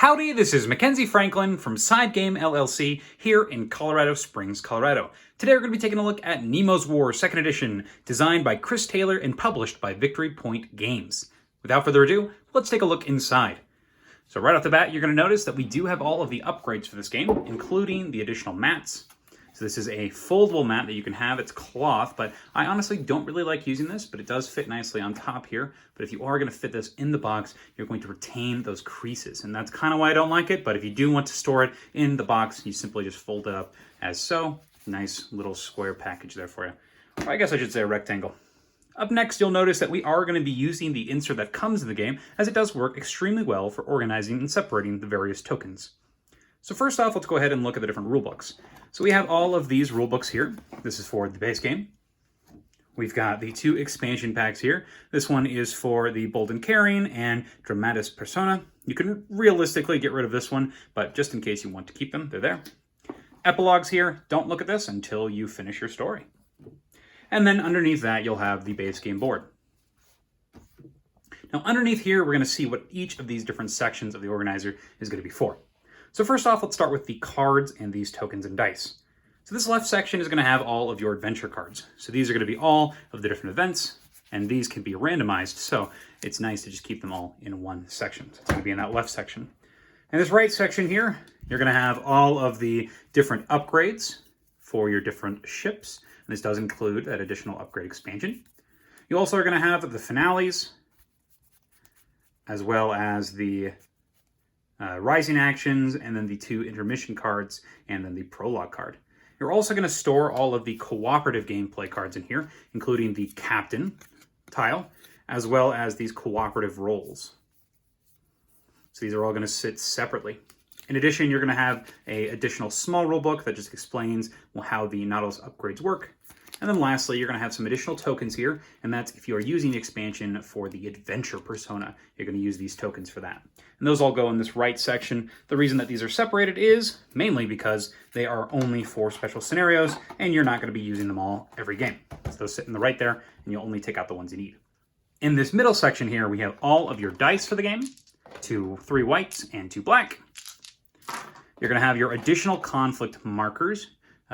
Howdy, this is Mackenzie Franklin from SideGame LLC here in Colorado Springs, Colorado. Today we're going to be taking a look at Nemo's War 2nd Edition, designed by Chris Taylor and published by Victory Point Games. Without further ado, let's take a look inside. So right off the bat, you're going to notice that we do have all of the upgrades for this game, including the additional mats. So this is a foldable mat that you can have. It's cloth, but I honestly don't really like using this, but it does fit nicely on top here. But if you are going to fit this in the box, you're going to retain those creases. And that's kind of why I don't like it. But if you do want to store it in the box, you simply just fold it up as so. Nice little square package there for you. Or I guess I should say a rectangle. Up next, you'll notice that we are going to be using the insert that comes in the game, as it does work extremely well for organizing and separating the various tokens. So first off, let's go ahead and look at the different rulebooks. So we have all of these rulebooks here. This is for the base game. We've got the 2 expansion packs here. This one is for the Bold and Caring and Dramatis Persona. You can realistically get rid of this one, but just in case you want to keep them, they're there. Epilogues here. Don't look at this until you finish your story. And then underneath that, you'll have the base game board. Now underneath here, we're going to see what each of these different sections of the organizer is going to be for. So first off, let's start with the cards and these tokens and dice. So this left section is going to have all of your adventure cards. So these are going to be all of the different events, and these can be randomized, so it's nice to just keep them all in one section. So it's going to be in that left section. And this right section here, you're going to have all of the different upgrades for your different ships. And this does include that additional upgrade expansion. You also are going to have the finales, as well as the rising actions, and then the 2 intermission cards, and then the prologue card. You're also going to store all of the cooperative gameplay cards in here, including the captain tile, as well as these cooperative roles. So these are all going to sit separately. In addition, you're going to have an additional small rulebook that just explains how the Nautilus upgrades work. And then lastly, you're going to have some additional tokens here, and that's if you are using the expansion for the Adventure Persona, you're going to use these tokens for that. And those all go in this right section. The reason that these are separated is mainly because they are only for special scenarios, and you're not going to be using them all every game. So those sit in the right there, and you'll only take out the ones you need. In this middle section here, we have all of your dice for the game, 3 whites and 2 black. You're going to have your additional conflict markers.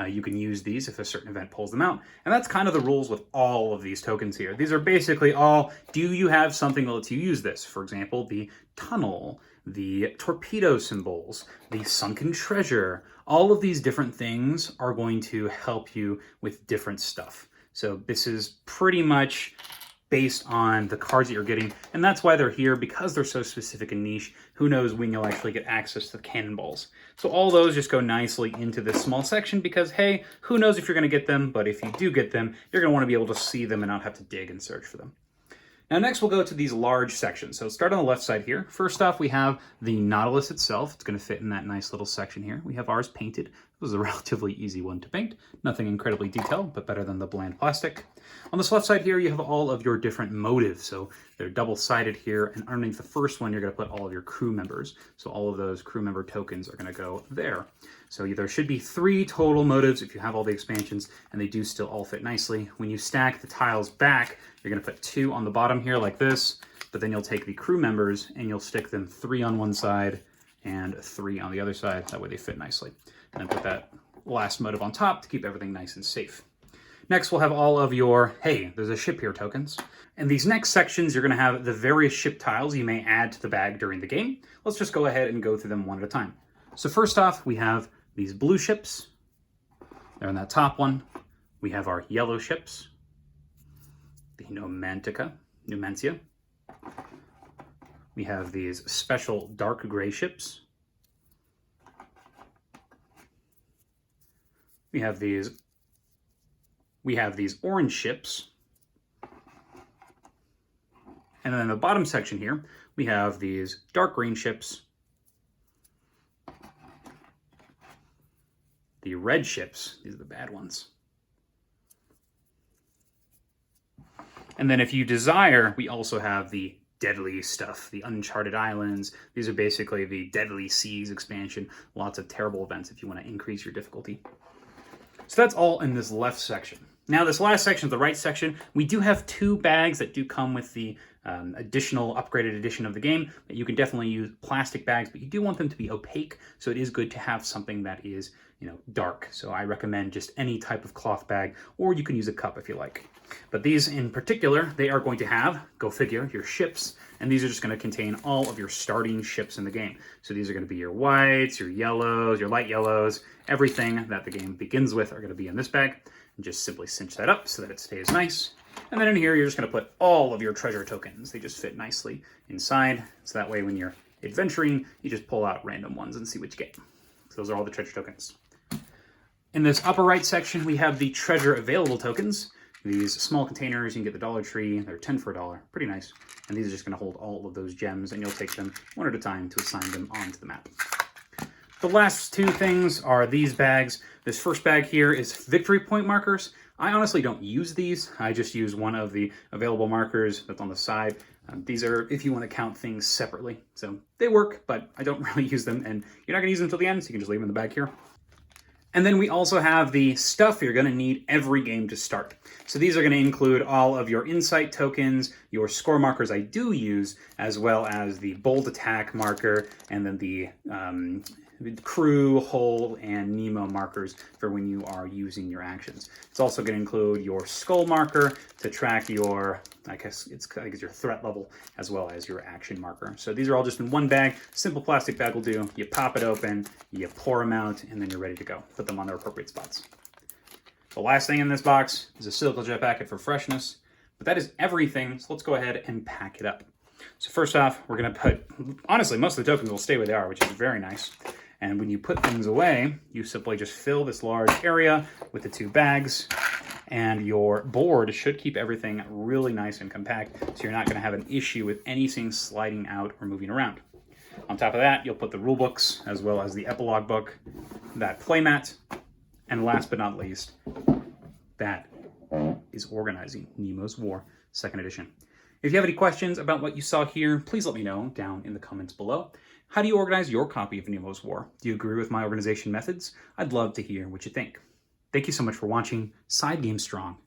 You can use these if a certain event pulls them out. And that's kind of the rules with all of these tokens here. These are basically all, do you have something that lets you use this? For example, the tunnel, the torpedo symbols, the sunken treasure. All of these different things are going to help you with different stuff. So this is pretty much based on the cards that you're getting, and that's why they're here, because they're so specific and niche. Who knows when you'll actually get access to the cannonballs. So all those just go nicely into this small section because, hey, who knows if you're going to get them, but if you do get them, you're going to want to be able to see them and not have to dig and search for them. Now next we'll go to these large sections. So start on the left side here. First off, we have the Nautilus itself. It's going to fit in that nice little section here. We have ours painted. It was a relatively easy one to paint. Nothing incredibly detailed, but better than the bland plastic. On this left side here, you have all of your different motives. So they're double-sided here, and underneath the first one, you're going to put all of your crew members. So all of those crew member tokens are going to go there. So there should be 3 total motives if you have all the expansions, and they do still all fit nicely. When you stack the tiles back, you're going to put 2 on the bottom here like this, but then you'll take the crew members and you'll stick them 3 on one side and 3 on the other side. That way they fit nicely. And then put that last motive on top to keep everything nice and safe. Next, we'll have all of your, hey, there's a ship here tokens. And these next sections, you're going to have the various ship tiles you may add to the bag during the game. Let's just go ahead and go through them one at a time. So first off, we have these blue ships. They're in that top one. We have our yellow ships, the Numancia. We have these special dark gray ships. We have these orange ships. And then in the bottom section here, we have these dark green ships. The red ships, these are the bad ones. And then if you desire, we also have the deadly stuff, the Uncharted Islands. These are basically the Deadly Seas expansion. Lots of terrible events if you want to increase your difficulty. So that's all in this left section. Now this last section, the right section, we do have 2 bags that do come with the additional upgraded edition of the game. You can definitely use plastic bags, but you do want them to be opaque, so it is good to have something that is, dark. So I recommend just any type of cloth bag, or you can use a cup if you like. But these in particular, they are going to have, go figure, your ships, and these are just going to contain all of your starting ships in the game. So these are going to be your whites, your yellows, your light yellows, everything that the game begins with are going to be in this bag. And just simply cinch that up so that it stays nice. And then in here, you're just going to put all of your treasure tokens. They just fit nicely inside. So that way when you're adventuring, you just pull out random ones and see what you get. So those are all the treasure tokens. In this upper right section, we have the treasure available tokens. These small containers, you can get the Dollar Tree. They're 10 for $1. Pretty nice. And these are just going to hold all of those gems, and you'll take them one at a time to assign them onto the map. The last 2 things are these bags. This first bag here is victory point markers. I honestly don't use these. I just use one of the available markers that's on the side. These are if you want to count things separately. So they work, but I don't really use them, and you're not going to use them until the end, so you can just leave them in the bag here. And then we also have the stuff you're going to need every game to start. So these are going to include all of your insight tokens, your score markers I do use, as well as the bold attack marker, and then the crew, hull, and Nemo markers for when you are using your actions. It's also going to include your skull marker to track your, I guess your threat level, as well as your action marker. So these are all just in one bag. Simple plastic bag will do. You pop it open, you pour them out, and then you're ready to go. Put them on their appropriate spots. The last thing in this box is a silicone jet packet for freshness, but that is everything. So let's go ahead and pack it up. So first off, we're going to put, honestly, most of the tokens will stay where they are, which is very nice. And when you put things away, you simply just fill this large area with the 2 bags, and your board should keep everything really nice and compact, so you're not going to have an issue with anything sliding out or moving around. On top of that, you'll put the rule books, as well as the epilogue book, that playmat, and last but not least, that is Organizing Nemo's War, 2nd edition. If you have any questions about what you saw here, please let me know down in the comments below. How do you organize your copy of Nemo's War? Do you agree with my organization methods? I'd love to hear what you think. Thank you so much for watching SideGame Strong.